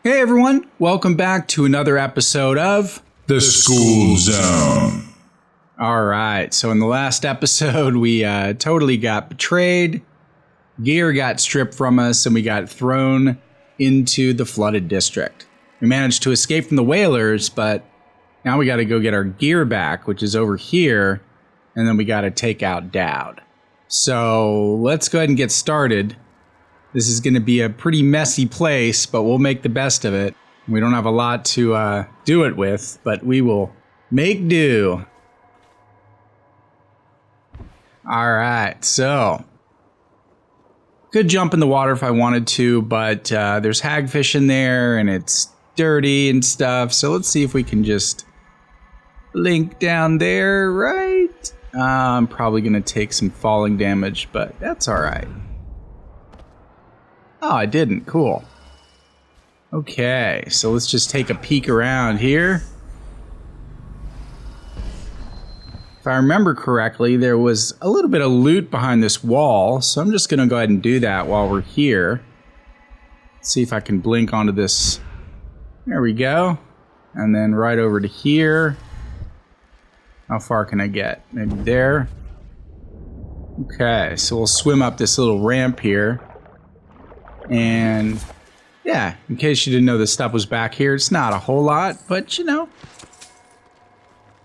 Hey everyone, welcome back to another episode of The Skooled Zone. Alright, so in the last episode we totally got betrayed, gear got stripped from us, and we got thrown into the flooded district. We managed to escape from the whalers, but now we gotta go get our gear back, which is over here, and then we gotta take out Dowd. So let's go ahead and get started. This is gonna be a pretty messy place, but we'll make the best of it. We don't have a lot to do it with, but we will make do. Alright, so could jump in the water if I wanted to, but there's hagfish in there and it's dirty and stuff, so let's see if we can just blink down there, right? I'm probably gonna take some falling damage, but that's alright. Oh, I didn't. Cool. Okay, so let's just take a peek around here. If I remember correctly, there was a little bit of loot behind this wall, so I'm just going to go ahead and do that while we're here. Let's see if I can blink onto this. There we go. And then right over to here. How far can I get? Maybe there. Okay, so we'll swim up this little ramp here. And yeah, in case you didn't know this stuff was back here, it's not a whole lot, but you know,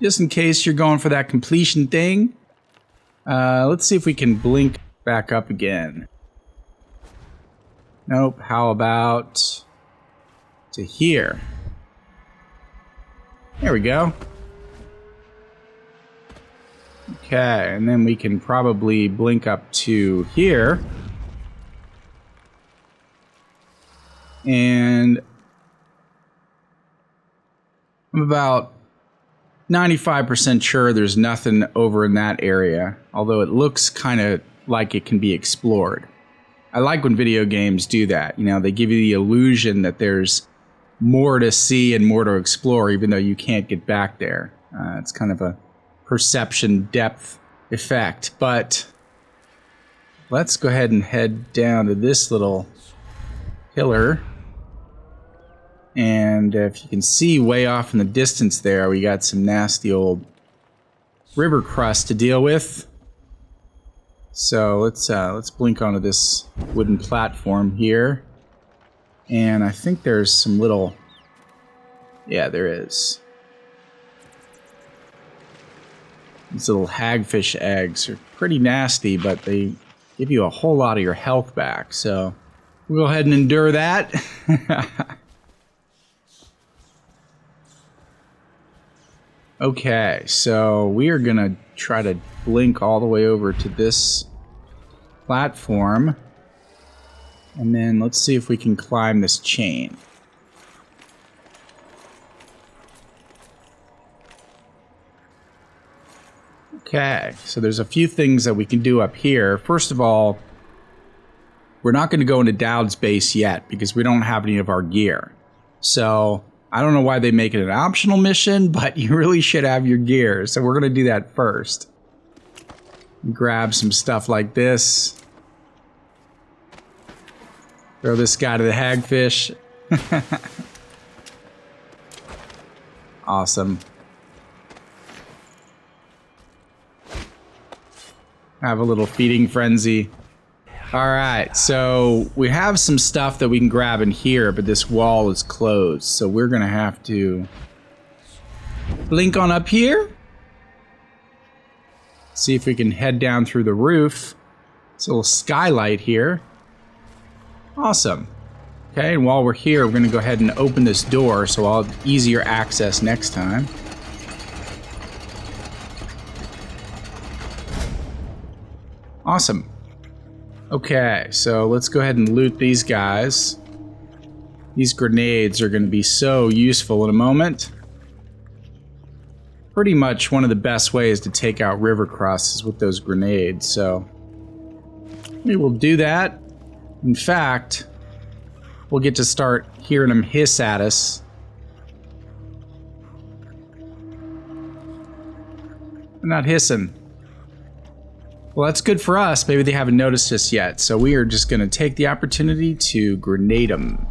just in case you're going for that completion thing. Let's see if we can blink back up again. Nope, how about to here? There we go. Okay, and then we can probably blink up to here. And I'm about 95% sure there's nothing over in that area, although it looks kind of like it can be explored. I like when video games do that. You know, they give you the illusion that there's more to see and more to explore, even though you can't get back there. It's kind of a perception depth effect. But let's go ahead and head down to this little pillar. And if you can see way off in the distance there, we got some nasty old river crust to deal with. So let's blink onto this wooden platform here. And I think there's some little... Yeah, there is. These little hagfish eggs are pretty nasty, but they give you a whole lot of your health back. So we'll go ahead and endure that. Okay, so we are going to try to blink all the way over to this platform. And then let's see if we can climb this chain. Okay, so there's a few things that we can do up here. First of all, we're not going to go into Dowd's base yet because we don't have any of our gear. So I don't know why they make it an optional mission, but you really should have your gear. So we're going to do that first. Grab some stuff like this. Throw this guy to the hagfish. Awesome. Have a little feeding frenzy. Alright, so we have some stuff that we can grab in here, but this wall is closed, so we're gonna have to blink on up here. See if we can head down through the roof. It's a little skylight here. Awesome. Okay, and while we're here, we're gonna go ahead and open this door so I'll have easier access next time. Awesome. Okay, so let's go ahead and loot these guys. These grenades are going to be so useful in a moment. Pretty much one of the best ways to take out river crusts is with those grenades, so we will do that. In fact, we'll get to start hearing them hiss at us. They're not hissing. Well, that's good for us. Maybe they haven't noticed us yet. So we are just going to take the opportunity to grenade them.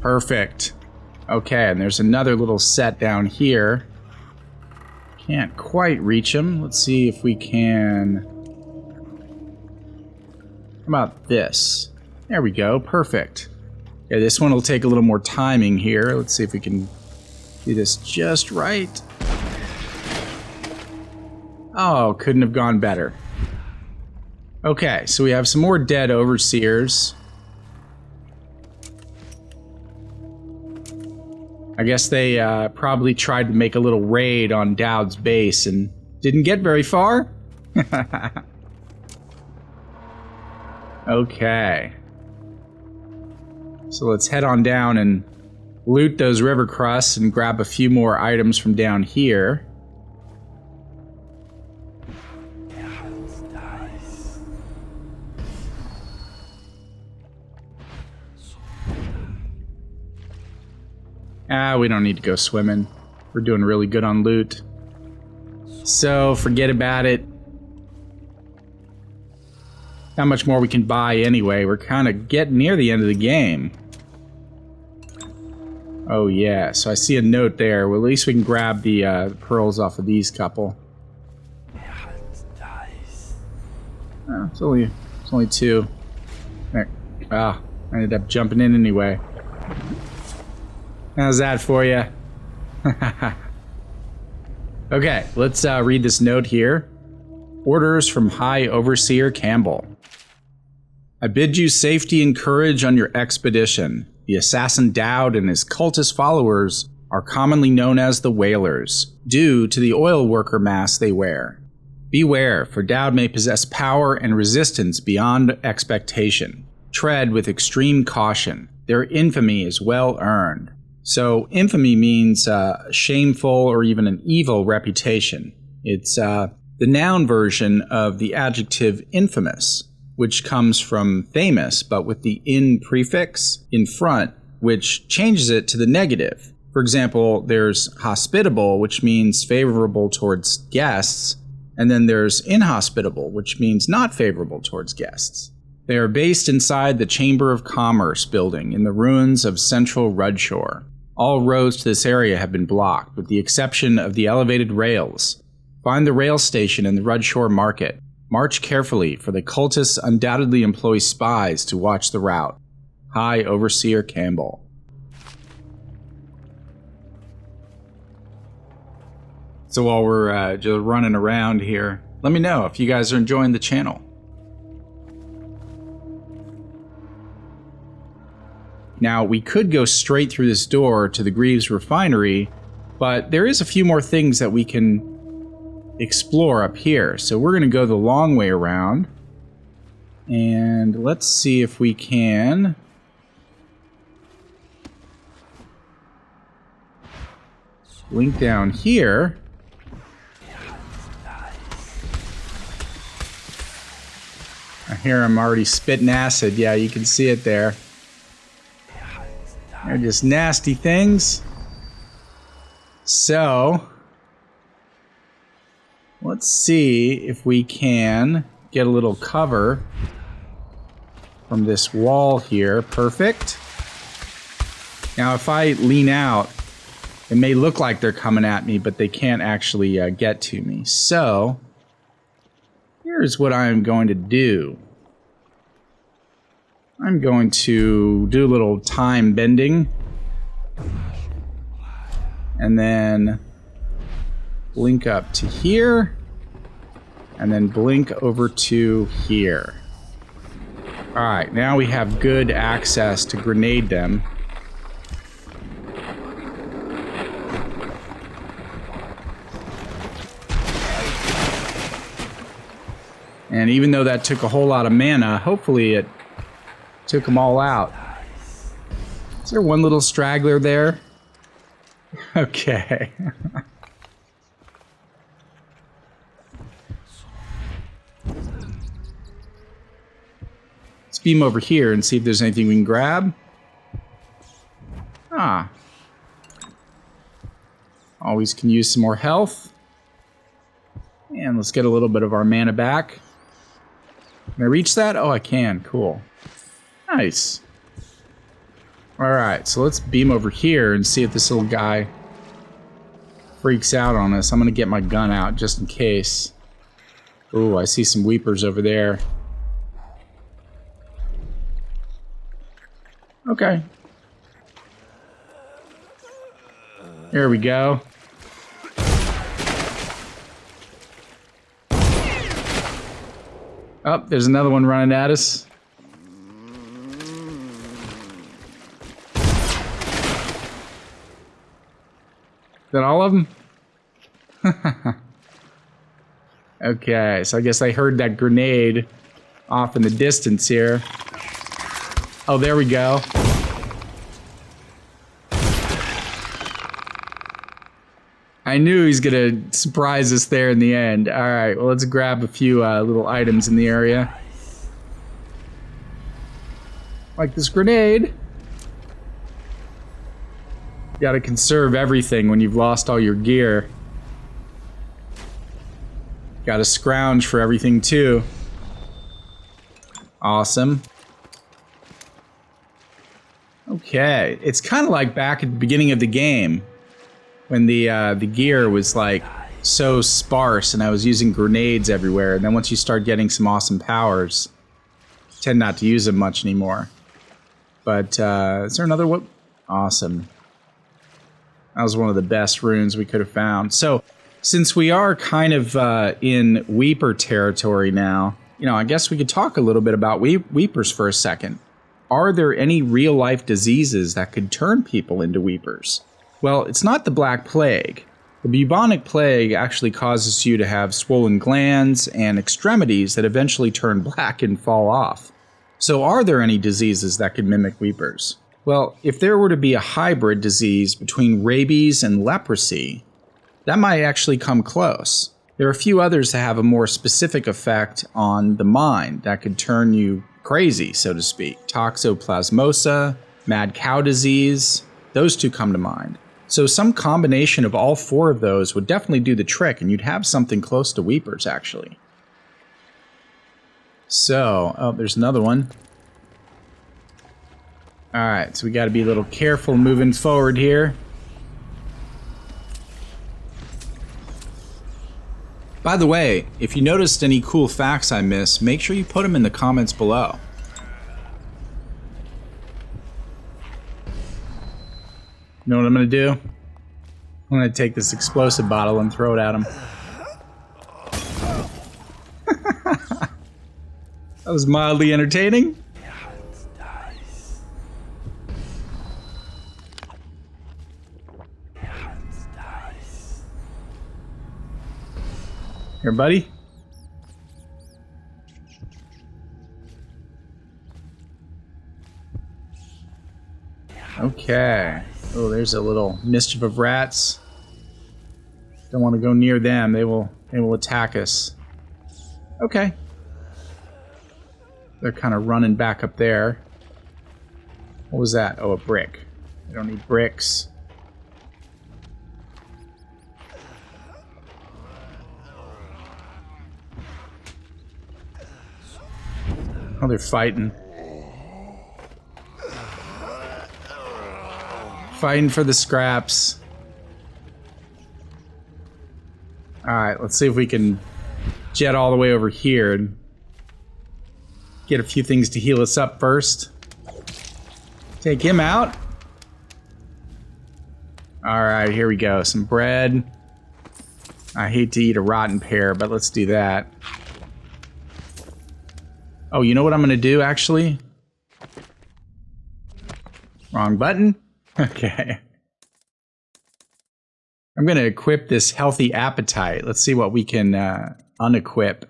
Perfect. Okay, and there's another little set down here. Can't quite reach him. Let's see if we can... How about this? There we go. Perfect. Okay, this one will take a little more timing here. Let's see if we can do this just right. Oh, couldn't have gone better. Okay, so we have some more dead overseers. I guess they probably tried to make a little raid on Dowd's base and didn't get very far. Okay. So let's head on down and loot those river crusts and grab a few more items from down here. We don't need to go swimming. We're doing really good on loot. So, forget about it. How much more we can buy anyway. We're kind of getting near the end of the game. Oh yeah, so I see a note there. Well, at least we can grab the pearls off of these couple. Oh, it's only two. There. I ended up jumping in anyway. How's that for you? Okay, let's read this note here. Orders from High Overseer Campbell. I bid you safety and courage on your expedition. The assassin Dowd and his cultist followers are commonly known as the Whalers, due to the oil worker mask they wear. Beware, for Dowd may possess power and resistance beyond expectation. Tread with extreme caution. Their infamy is well earned. So, infamy means shameful or even an evil reputation. It's the noun version of the adjective infamous, which comes from famous, but with the in prefix in front, which changes it to the negative. For example, there's hospitable, which means favorable towards guests, and then there's inhospitable, which means not favorable towards guests. They are based inside the Chamber of Commerce building in the ruins of central Rudshore. All roads to this area have been blocked, with the exception of the elevated rails. Find the rail station in the Rudshore market. March carefully, for the cultists undoubtedly employ spies to watch the route. High Overseer Campbell. So while we're just running around here, let me know if you guys are enjoying the channel. Now, we could go straight through this door to the Greaves Refinery, but there is a few more things that we can explore up here. So we're going to go the long way around. And let's see if we can... link down here. I hear him already spitting acid. Yeah, you can see it there. They're just nasty things. So, let's see if we can get a little cover from this wall here. Perfect. Now, if I lean out, it may look like they're coming at me, but they can't actually get to me. So, here's what I'm going to do. I'm going to do a little time bending. And then blink up to here. And then blink over to here. Alright, now we have good access to grenade them. And even though that took a whole lot of mana, hopefully it took them all out. Is there one little straggler there? Okay. Let's beam over here and see if there's anything we can grab. Ah. Always can use some more health. And let's get a little bit of our mana back. Can I reach that? Oh, I can. Cool. Nice. Alright, so let's beam over here and see if this little guy freaks out on us. I'm gonna get my gun out just in case. Ooh, I see some weepers over there. Okay. Here we go. Oh, there's another one running at us. Is that all of them? Okay, so I guess I heard that grenade off in the distance here. Oh, there we go. I knew he's gonna surprise us there in the end. Alright, well, let's grab a few little items in the area. Like this grenade. You gotta conserve everything when you've lost all your gear. Gotta scrounge for everything too. Awesome. Okay, it's kind of like back at the beginning of the game when the gear was like so sparse and I was using grenades everywhere, and then once you start getting some awesome powers, you tend not to use them much anymore. But is there another one? Awesome. That was one of the best runes we could have found. So, since we are kind of in Weeper territory now, you know, I guess we could talk a little bit about Weepers for a second. Are there any real-life diseases that could turn people into Weepers? Well, it's not the Black Plague. The bubonic plague actually causes you to have swollen glands and extremities that eventually turn black and fall off. So are there any diseases that could mimic Weepers? Well, if there were to be a hybrid disease between rabies and leprosy, that might actually come close. There are a few others that have a more specific effect on the mind that could turn you crazy, so to speak. Toxoplasmosa, mad cow disease, those two come to mind. So some combination of all four of those would definitely do the trick, and you'd have something close to Weepers, actually. So, oh, there's another one. Alright, so we gotta be a little careful moving forward here. By the way, if you noticed any cool facts I missed, make sure you put them in the comments below. You know what I'm gonna do? I'm gonna take this explosive bottle and throw it at him. That was mildly entertaining. Here, buddy. Okay. Oh, there's a little mischief of rats. Don't want to go near them. They will attack us. Okay. They're kind of running back up there. What was that? Oh, a brick. I don't need bricks. Oh, they're fighting. Fighting for the scraps. Alright, let's see if we can jet all the way over here and get a few things to heal us up first. Take him out. Alright, here we go. Some bread. I hate to eat a rotten pear, but let's do that. Oh, you know what I'm gonna do, actually? Wrong button? Okay. I'm gonna equip this healthy appetite. Let's see what we can unequip.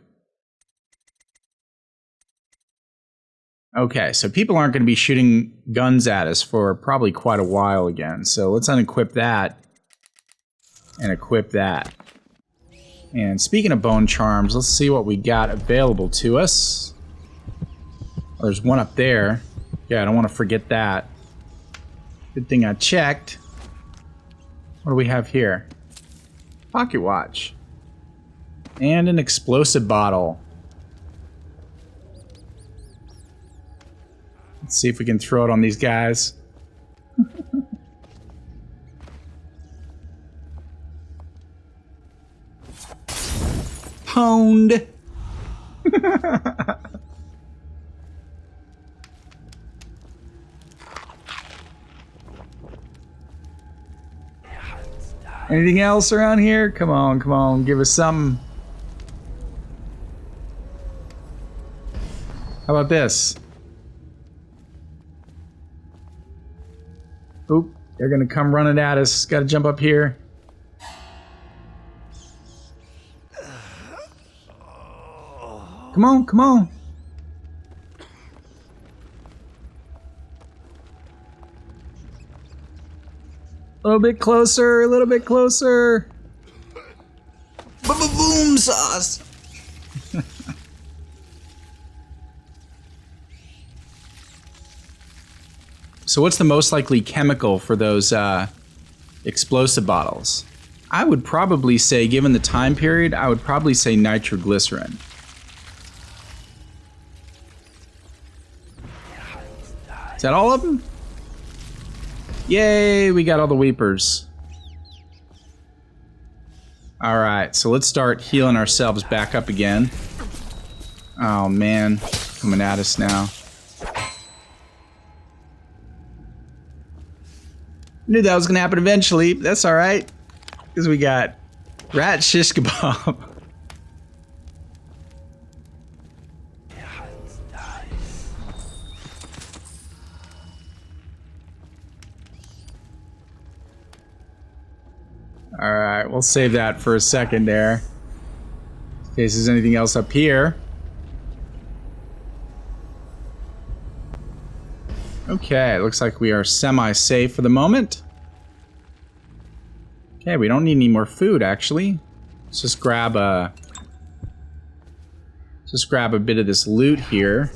Okay, so people aren't gonna be shooting guns at us for probably quite a while again. So let's unequip that and equip that. And speaking of bone charms, let's see what we got available to us. Oh, there's one up there. Yeah, I don't want to forget that. Good thing I checked. What do we have here? Pocket watch. And an explosive bottle. Let's see if we can throw it on these guys. Anything else around here? Come on, give us something. How about this? Oop, they're gonna come running at us. Gotta jump up here. Come on. A little bit closer. Boom sauce. So what's the most likely chemical for those explosive bottles? I would probably say, given the time period, I would probably say nitroglycerin. Is that all of them? Yay, we got all the weepers. Alright, so let's start healing ourselves back up again. Oh man, coming at us now. Knew that was gonna happen eventually, but that's alright. Because we got rat shish kebab. Alright, we'll save that for a second there. In case there's anything else up here. Okay, looks like we are semi-safe for the moment. Okay, we don't need any more food, actually. Let's just grab a bit of this loot here.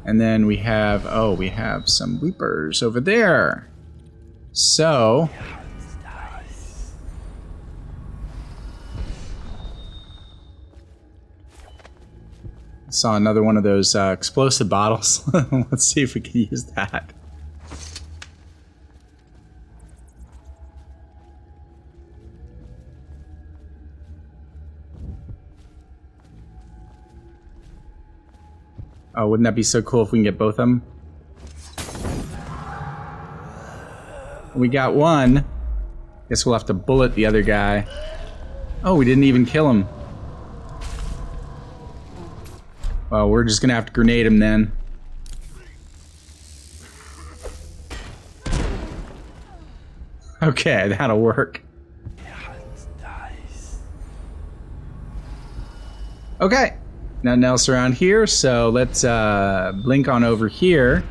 And then we have, oh, we have some weepers over there. So... saw another one of those explosive bottles. Let's see if we can use that. Oh, wouldn't that be so cool if we can get both of them? We got one. Guess we'll have to bullet the other guy. Oh, we didn't even kill him. Well, we're just gonna have to grenade him then. Okay, that'll work. Okay, nothing else around here, so let's blink on over here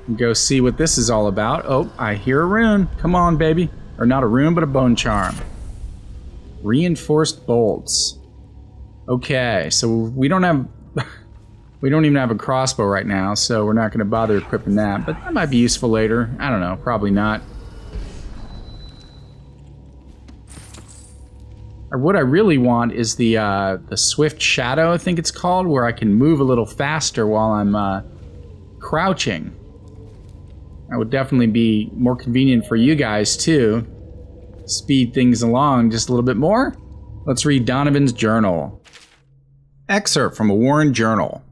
and go see what this is all about. Oh, I hear a rune. Come on, baby. Or not a rune, but a bone charm. Reinforced bolts. Okay, so we don't even have a crossbow right now, so we're not going to bother equipping that, but that might be useful later. I don't know, probably not. Or what I really want is the Swift Shadow, I think it's called, where I can move a little faster while I'm crouching. That would definitely be more convenient for you guys too. Speed things along just a little bit more. Let's read Donovan's journal. Excerpt from a Warren journal.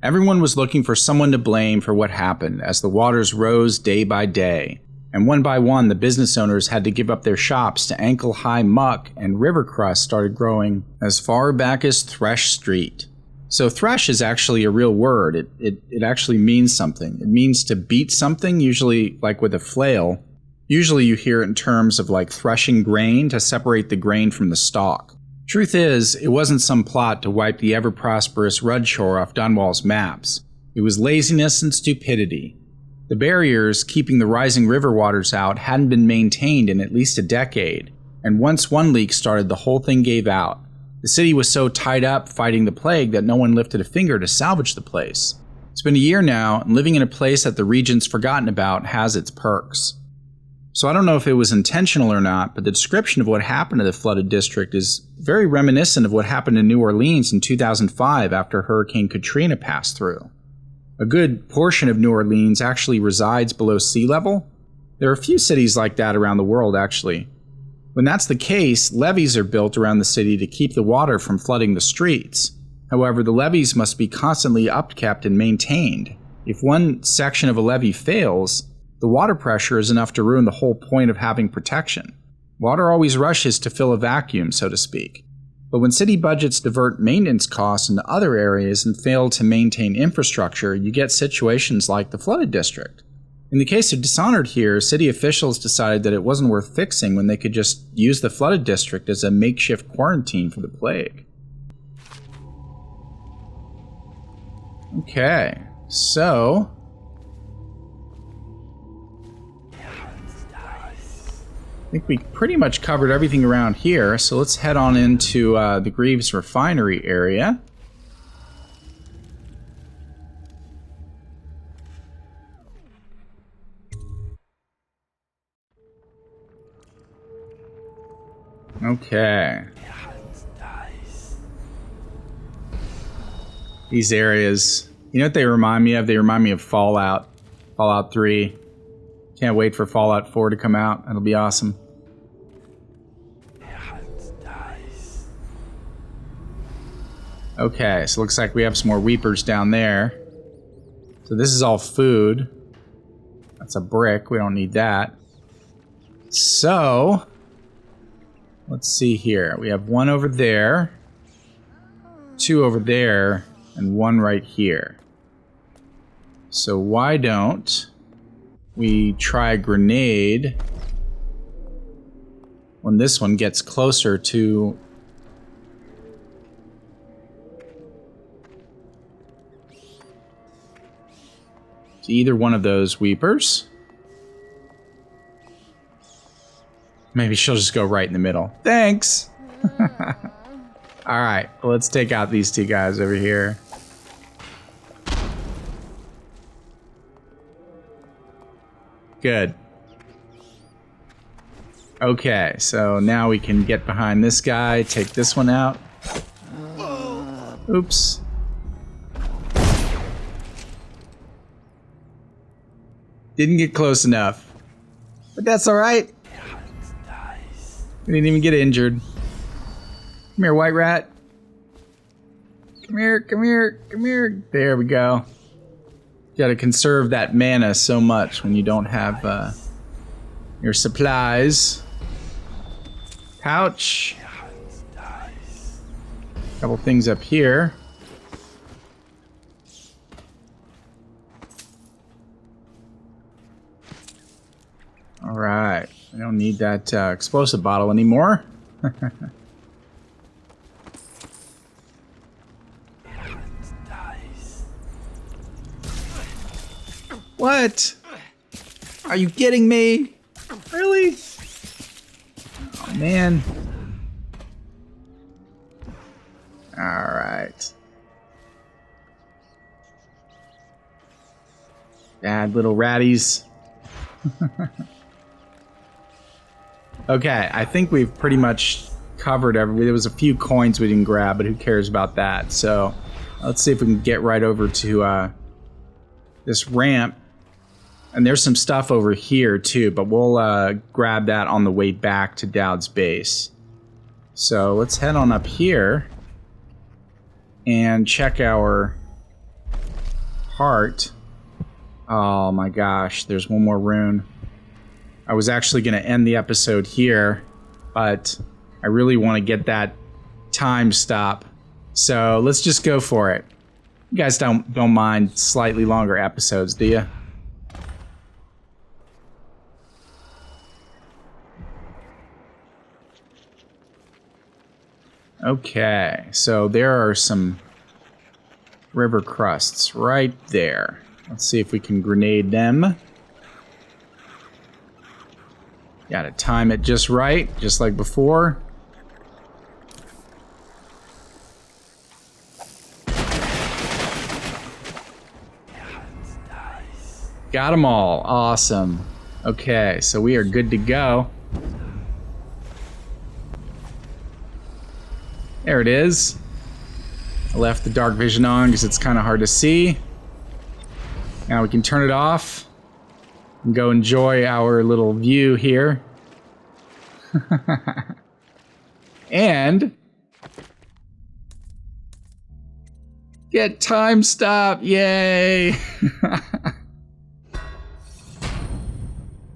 Everyone was looking for someone to blame for what happened as the waters rose day by day, and one by one the business owners had to give up their shops to ankle-high muck, and river crust started growing as far back as Thresh Street. So thresh is actually a real word. It actually means something. It means to beat something, usually like with a flail. Usually you hear it in terms of like threshing grain to separate the grain from the stalk. Truth is, it wasn't some plot to wipe the ever-prosperous Rudshore off Dunwall's maps. It was laziness and stupidity. The barriers keeping the rising river waters out hadn't been maintained in at least a decade, and once one leak started, the whole thing gave out. The city was so tied up fighting the plague that no one lifted a finger to salvage the place. It's been a year now, and living in a place that the region's forgotten about has its perks. So I don't know if it was intentional or not, but the description of what happened to the flooded district is very reminiscent of what happened in New Orleans in 2005 after Hurricane Katrina passed through. A good portion of New Orleans actually resides below sea level. There are a few cities like that around the world, actually. When that's the case, levees are built around the city to keep the water from flooding the streets. However, the levees must be constantly upkept and maintained. If one section of a levee fails, the water pressure is enough to ruin the whole point of having protection. Water always rushes to fill a vacuum, so to speak. But when city budgets divert maintenance costs into other areas and fail to maintain infrastructure, you get situations like the flooded district. In the case of Dishonored here, city officials decided that it wasn't worth fixing when they could just use the flooded district as a makeshift quarantine for the plague. Okay, so... I think we pretty much covered everything around here, so let's head on into the Greaves Refinery area. Okay. These areas, you know what they remind me of? They remind me of Fallout. Fallout 3. Can't wait for Fallout 4 to come out. That'll be awesome. Okay, so looks like we have some more weepers down there. So this is all food. That's a brick. We don't need that. So... let's see here. We have one over there, two over there, and one right here. So why don't we try a grenade when this one gets closer to... either one of those weepers. Maybe she'll just go right in the middle. Thanks! Alright, let's take out these two guys over here. Good. Okay, so now we can get behind this guy, take this one out. Oops. Didn't get close enough. But that's alright. We didn't even get injured. Come here, white rat. Come here, come here, come here. There we go. You gotta conserve that mana so much when you don't have your supplies. Pouch. Couple things up here. Alright. I don't need that explosive bottle anymore. What? Are you kidding me? Really? Oh, man. Alright. Bad little ratties. Okay, I think we've pretty much covered everything. There was a few coins we didn't grab, but who cares about that? So, let's see if we can get right over to this ramp. And there's some stuff over here, too, but we'll grab that on the way back to Dowd's base. So, let's head on up here and check our heart. Oh my gosh, there's one more rune. I was actually going to end the episode here, but I really want to get that time stop. So let's just go for it. You guys don't mind slightly longer episodes, do you? Okay, so there are some river crusts right there. Let's see if we can grenade them. Gotta time it just right, just like before. Got them all. Awesome. Okay, so we are good to go. There it is. I left the dark vision on because it's kind of hard to see. Now we can turn it off and go enjoy our little view here. And get time stop. Yay.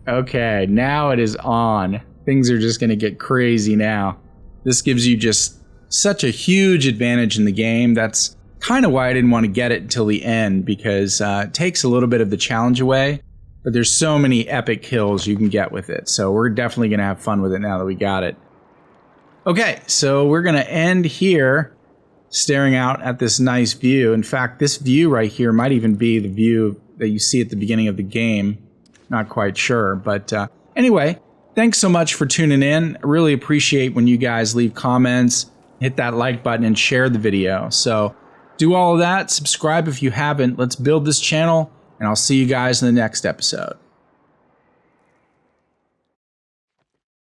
Okay, now it is on. Things are just going to get crazy now. This gives you just such a huge advantage in the game. That's kind of why I didn't want to get it until the end, because it takes a little bit of the challenge away. But there's so many epic kills you can get with it. So we're definitely going to have fun with it now that we got it. Okay, so we're going to end here staring out at this nice view. In fact, this view right here might even be the view that you see at the beginning of the game. Not quite sure. But anyway, thanks so much for tuning in. I really appreciate when you guys leave comments, hit that like button, and share the video. So do all of that. Subscribe if you haven't. Let's build this channel, and I'll see you guys in the next episode.